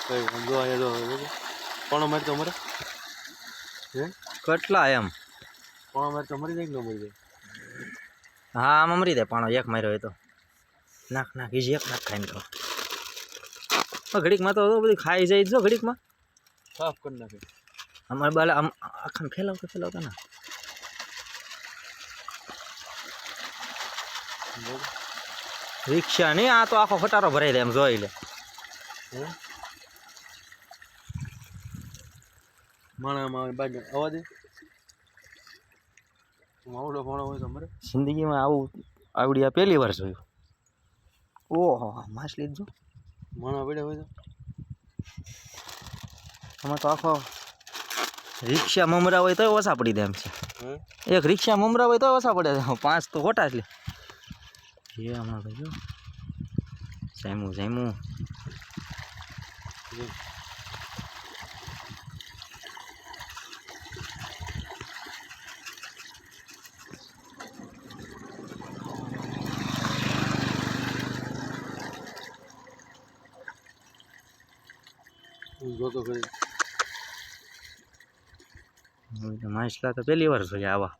કઈ જો અહીંયા જો કોણો મારી તો મરે હે કેટલા એમ કોણો મારી તો મરી જાય કે ન મરી જાય હા આમાં મરી જાય પાણો એક માર્યો હોય તો નાખ નાખ ઈજી એક નાખ ખાઈને તો ઘડીકમાં તો બધું ખાઈ જાય જો ઘડીકમાં સાફ કરી નાખે અમારે બાલા આમ આખા ફેલાવતા ના રિક્ષા નહીં આ તો આખો ખટારો ભરાઈ દે એમ જોઈ લે માણામાં બાજુ આવવા દે માવડો ફોણો હોય તો મરે જિંદગીમાં આવું આવડી આ પહેલી વાર જોયું ઓહો માછલી જો માણા પડ્યા હોય તો આમાં તો આખો રિક્ષા મમરા હોય તો ઓછા પડી દે એમ છે એક રિક્ષા મમરા હોય તો ઓછા પડે 5 તો ખોટા જ લે એ હમણાં ભાઈ જો જામ્યું જોતો કરી માછલા તો પહેલી વાર જોઈએ આવા